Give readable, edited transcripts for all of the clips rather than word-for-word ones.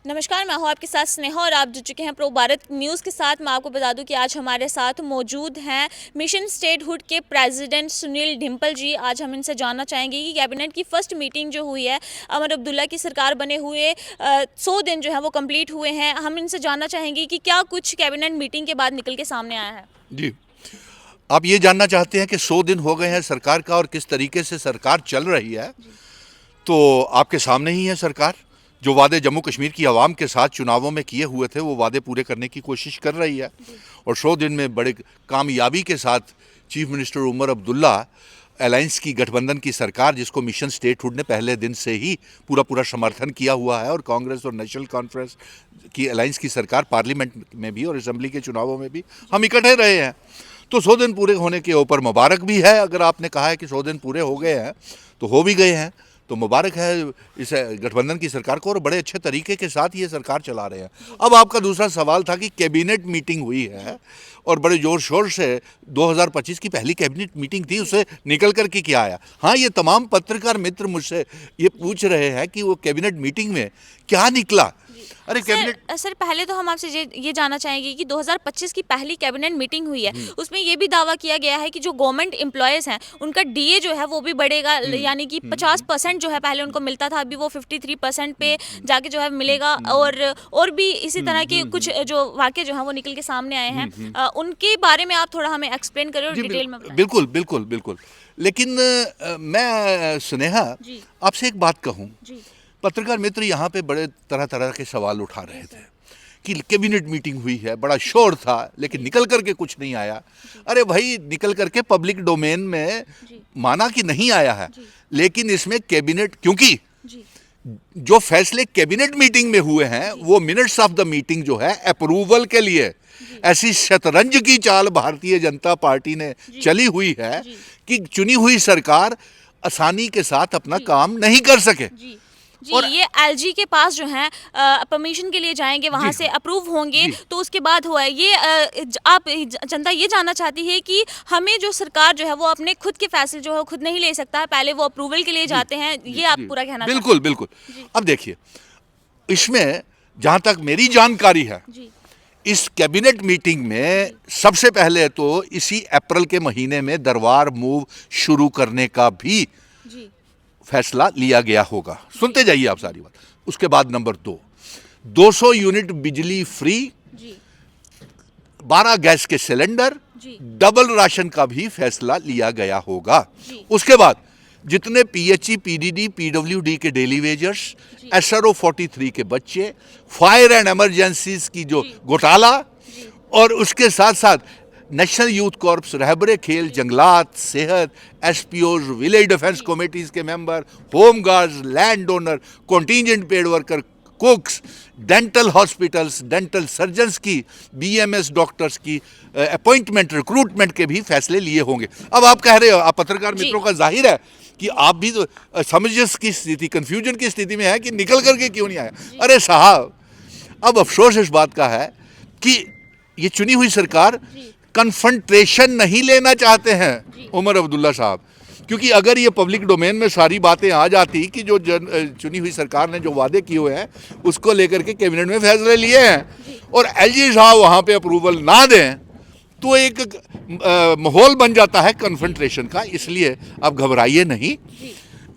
नमस्कार, मैं हूं आपके साथ स्नेहा और आप जुड़ चुके हैं प्रो भारत न्यूज़ के साथ। मैं आपको बता दूं कि आज हमारे साथ मौजूद हैं मिशन स्टेटहुड के प्रेसिडेंट सुनील ढिम्पल जी। आज हम इनसे जानना चाहेंगे कि कैबिनेट की फर्स्ट मीटिंग जो हुई है, अमर अब्दुल्ला की सरकार बने हुए 100 दिन जो है वो कंप्लीट हुए हैं। हम इनसे जानना चाहेंगे कि क्या कुछ कैबिनेट मीटिंग के बाद निकल के सामने आया है। जी, आप ये जानना चाहते हैं कि 100 दिन हो गए हैं सरकार का और किस तरीके से सरकार चल रही है। तो आपके सामने ही है सरकार। जो वादे जम्मू कश्मीर की आवाम के साथ चुनावों में किए हुए थे वो वादे पूरे करने की कोशिश कर रही है और 100 दिन में बड़े कामयाबी के साथ chief minister Omar Abdullah alliance की गठबंधन की सरकार, जिसको मिशन स्टेटहुड ने पहले दिन से ही पूरा समर्थन किया हुआ है, और कांग्रेस और नेशनल कॉन्फ्रेंस की अलायंस की सरकार पार्लियामेंट में भी और असेंबली के चुनावों में भी हम इकट्ठे रहे हैं। तो 100 दिन पूरे होने के ऊपर मुबारक भी है। अगर आपने कहा है कि 100 दिन पूरे हो गए हैं तो हो भी गए हैं, तो मुबारक है इस गठबंधन की सरकार को और बड़े अच्छे तरीके के साथ ये सरकार चला रहे हैं। अब आपका दूसरा सवाल था कि कैबिनेट मीटिंग हुई है और बड़े जोर शोर से 2025 की पहली कैबिनेट मीटिंग थी, उससे निकल कर के क्या आया। हाँ, ये तमाम पत्रकार मित्र मुझसे ये पूछ रहे हैं कि वो कैबिनेट मीटिंग में क्या निकला। अरे कैबिनेट सर पहले तो हम आपसे ये जानना चाहेंगे कि 2025 की पहली कैबिनेट मीटिंग हुई है, उसमें ये भी दावा किया गया है कि जो गवर्नमेंट एम्प्लॉयज़ हैं उनका डीए जो है वो भी बढ़ेगा, यानी कि 50% जो है पहले उनको मिलता था, अभी वो 53% पे जाके जो है मिलेगा। और भी इसी तरह के कुछ जो वाक़े जो हैं वो निकल के सामने आए हैं, उनके बारे में आप थोड़ा हमें एक्सप्लेन करें और डिटेल में बताएं। बिल्कुल। लेकिन मैं स्नेहा आपसे एक बात कहूँ। पत्रकार मित्र यहाँ पे बड़े तरह के सवाल उठा रहे थे कि कैबिनेट मीटिंग हुई है, बड़ा शोर था, लेकिन निकल करके कुछ नहीं आया। अरे भाई, निकल करके पब्लिक डोमेन में माना कि नहीं आया है, लेकिन इसमें कैबिनेट, क्योंकि जो फैसले कैबिनेट मीटिंग में हुए हैं वो मिनट्स ऑफ द मीटिंग जो है अप्रूवल के लिए, ऐसी शतरंज की चाल भारतीय जनता पार्टी ने चली हुई है कि चुनी हुई सरकार आसानी के साथ अपना काम नहीं कर सके। और ये एलजी के पास जो है परमिशन के लिए जाएंगे, वहां से अप्रूव होंगे, तो उसके बाद हुआ है ये। आप जनता ये जानना चाहती है कि हमें जो सरकार जो है वो अपने खुद के फैसले जो है खुद नहीं ले सकता है, पहले वो अप्रूवल के लिए जाते हैं। ये आप पूरा कहना चाहते हैं? बिल्कुल। अब देखिए, इसमें जहां तक मेरी जानकारी है, इस कैबिनेट मीटिंग में सबसे पहले तो इसी अप्रैल के महीने में दरबार मूव शुरू करने का भी फैसला लिया गया होगा। सुनते जाइए आप सारी बात। उसके बाद नंबर 200 यूनिट बिजली फ्री, 12 गैस के सिलेंडर, डबल राशन का भी फैसला लिया गया होगा। उसके बाद जितने पीएचई, पीडीडी, पीडब्ल्यूडी के डेली वेजर्स, एसआरओ 43 के बच्चे, फायर एंड इमरजेंसीज की जो घोटाला, और उसके साथ साथ नेशनल यूथ कॉर्प्स, रहबरे खेल, जंगलात, सेहत, एसपीओज, विलेज डिफेंस कमेटीज के member, home guards, land owner, contingent paid worker, कुक्स, dental hospitals, dental surgeons की, बीएमएस डॉक्टर्स की अपॉइंटमेंट, रिक्रूटमेंट के भी फैसले लिए होंगे। अब आप कह रहे हो, आप पत्रकार मित्रों का जाहिर है कि आप भी तो समंजस की स्थिति, कंफ्यूजन की स्थिति में है कि निकल करके क्यों नहीं आया। अरे साहब, अब अफसोस इस बात का है कि ये चुनी हुई सरकार कन्फ्रंटेशन नहीं लेना चाहते हैं उमर अब्दुल्ला साहब, क्योंकि अगर ये पब्लिक डोमेन में सारी बातें आ जाती कि जो चुनी हुई सरकार ने जो वादे किए हुए हैं उसको लेकर के कैबिनेट में फैसले लिए हैं और एलजी साहब वहाँ पे अप्रूवल ना दें, तो एक माहौल बन जाता है कन्फ्रंटेशन का। इसलिए अब घबराइए नहीं,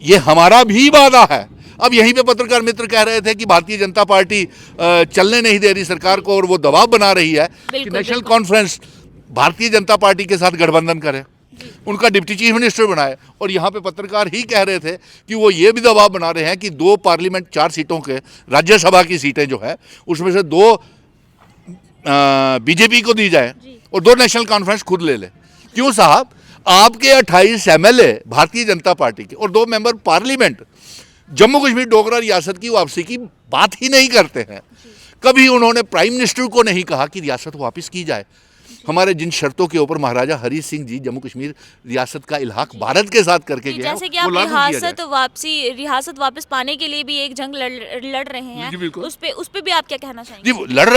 ये हमारा भी वादा है। अब यहीं पे पत्रकार मित्र कह रहे थे कि भारतीय जनता पार्टी चलने नहीं दे रही सरकार को और वो दबाव बना रही है कि national conference Bharatiya Janata party के साथ गठबंधन करे, उनका डिप्टी चीफ मिनिस्टर बनाए। और यहाँ पे पत्रकार ही कह रहे थे कि वो ये भी दबाव बना रहे हैं कि 2 पार्लियामेंट 4 सीटों के राज्यसभा की सीटें जो है उसमें से 2 बीजेपी को दी जाए और 2 नेशनल कॉन्फ्रेंस खुद ले ले। क्यों साहब, आपके 28 एमएलए भारतीय जनता पार्टी के और 2 मेंबर पार्लियामेंट जम्मू कश्मीर डोगरा रियासत की वापसी की बात ही नहीं करते हैं। कभी उन्होंने प्राइम मिनिस्टर को नहीं कहा कि रियासत वापस की जाए। हमारे जिन शर्तों के ऊपर महाराजा हरी सिंह जी जम्मू कश्मीर रियासत का इल्हाक भारत के साथ करके गए, जैसे कि आप रियासत वापस पाने के लिए भी एक जंग लड़ रहे हैं, उस पे भी आप क्या कहना चाहेंगे? जी, लड़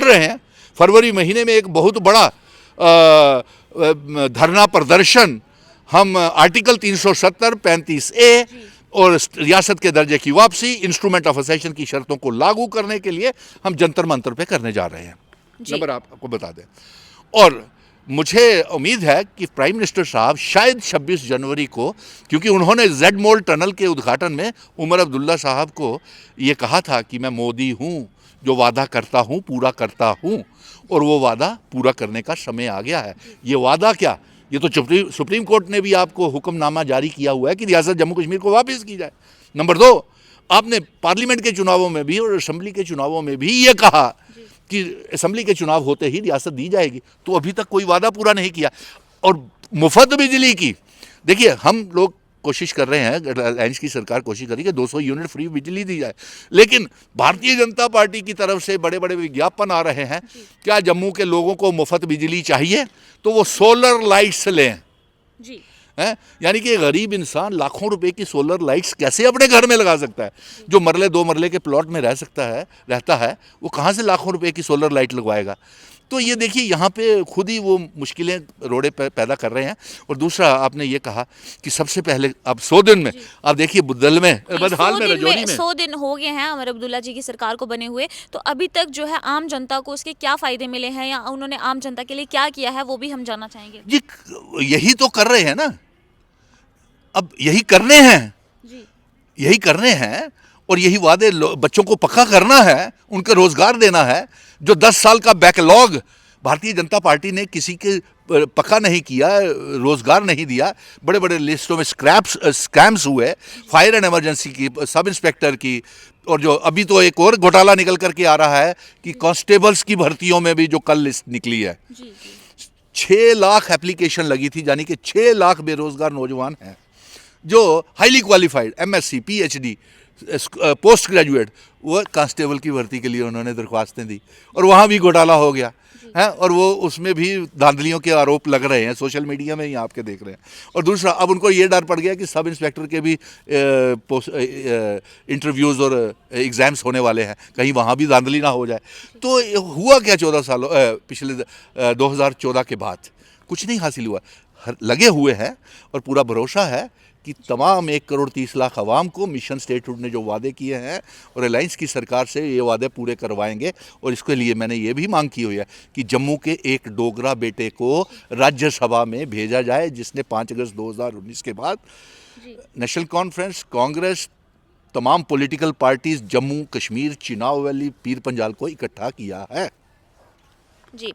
रहे हैं। फरवरी महीने में एक बहुत बड़ा धरना प्रदर्शन हम आर्टिकल 370, 35A और रियासत के दर्जे की वापसी, इंस्ट्रूमेंट ऑफ असेशन की शर्तों को लागू करने के लिए हम जंतर मंतर पे करने जा रहे हैं। नंबर आपको बता दें। और मुझे उम्मीद है कि प्राइम मिनिस्टर साहब शायद 26 जनवरी को, क्योंकि उन्होंने जेड मोल टनल के उद्घाटन में उमर अब्दुल्ला साहब को ये कहा था कि मैं मोदी हूँ, जो वादा करता हूँ पूरा करता हूँ, और वो वादा पूरा करने का समय आ गया है। ये वादा क्या, ये तो सुप्रीम कोर्ट ने भी आपको हुक्मनामा जारी किया हुआ है कि रियासत जम्मू कश्मीर को वापस की जाए। नंबर 2, आपने पार्लियामेंट के चुनावों में भी और असेंबली के चुनावों में भी ये कहा कि असेंबली के चुनाव होते ही रियासत दी जाएगी, तो अभी तक कोई वादा पूरा नहीं किया। और मुफ्त बिजली की, देखिए हम लोग कोशिश कर रहे हैं, रिलायंस की सरकार कोशिश करी कि 200 यूनिट फ्री बिजली दी जाए, लेकिन भारतीय जनता पार्टी की तरफ से बड़े बड़े विज्ञापन आ रहे हैं, क्या जम्मू के लोगों को मुफ्त बिजली चाहिए तो वो सोलर लाइट्स लें जी। हैं, यानी कि गरीब इंसान लाखों रुपए की सोलर लाइट्स कैसे अपने घर में लगा सकता है? जो मरले 2 मरले के प्लॉट में रहता है वो कहाँ से लाखों रुपए की सोलर लाइट लगवाएगा? तो ये देखिए यहाँ पे खुद ही वो मुश्किलें रोड़े पैदा कर रहे हैं। और दूसरा, आपने ये कहा कि सबसे पहले अब 100 दिन में, आप देखिए बुद्धल में, बदहाल में, रजौरी में 100 दिन हो गए हैं उमर अब्दुल्ला जी की सरकार को बने हुए, तो अभी तक जो है आम जनता को उसके क्या फायदे मिले हैं या उन्होंने आम जनता के लिए क्या किया है, वो भी हम जानना चाहेंगे जी। यही तो कर रहे हैं ना, अब यही करने हैं जी। यही करने हैं और यही वादे बच्चों को पक्का करना है, उनको रोजगार देना है। जो 10 साल का बैकलॉग भारतीय जनता पार्टी ने किसी के पक्का नहीं किया, रोजगार नहीं दिया, बड़े बड़े लिस्टों में स्कैम्स हुए, फायर एंड इमरजेंसी की, सब इंस्पेक्टर की, और जो अभी तो एक और घोटाला निकल करके आ रहा है कि कांस्टेबल्स की भर्तियों में भी जो कल लिस्ट निकली है, 6 लाख एप्लीकेशन लगी थी, यानी कि 6 लाख बेरोजगार नौजवान हैं जो highly qualified, MSc, PhD, post graduate, वो कांस्टेबल की भर्ती के लिए उन्होंने दरख्वास्तें दी और वहाँ भी घोटाला हो गया है। और वो उसमें भी धांधलियों के आरोप लग रहे हैं, सोशल मीडिया में ही आपके देख रहे हैं। और दूसरा, अब उनको ये डर पड़ गया कि सब इंस्पेक्टर के भी इंटरव्यूज़ और एग्ज़ाम्स होने वाले हैं, कहीं वहाँ भी धांधली ना हो जाए। तो हुआ क्या 14 सालों पिछले 2014 के बाद कुछ नहीं हासिल हुआ। लगे हुए हैं और पूरा भरोसा है कि तमाम 1 करोड़ 30 लाख आवाम को मिशन स्टेटहुड ने जो वादे किए हैं और रिलायंस की सरकार से ये वादे पूरे करवाएंगे। और इसके लिए मैंने ये भी मांग की हुई है कि जम्मू के एक डोगरा बेटे को राज्यसभा में भेजा जाए, जिसने 5 अगस्त 2019 के बाद नेशनल कॉन्फ्रेंस, कांग्रेस, तमाम political parties, Jammu Kashmir, Chenab valley, Pir Panjal को इकट्ठा किया है। जी।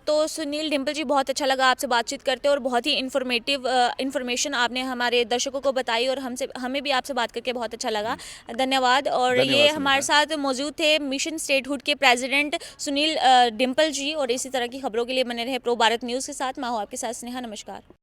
तो सुनील डिम्पल जी, बहुत अच्छा लगा आपसे बातचीत करते और बहुत ही इन्फॉर्मेशन आपने हमारे दर्शकों को बताई और हमें भी आपसे बात करके बहुत अच्छा लगा। धन्यवाद। और ये हमारे साथ मौजूद थे मिशन स्टेटहुड के प्रेसिडेंट सुनील डिम्पल जी। और इसी तरह की खबरों के लिए बने रहे प्रो भारत न्यूज़ के साथ। मैं हूँ आपके साथ स्नेहा। नमस्कार।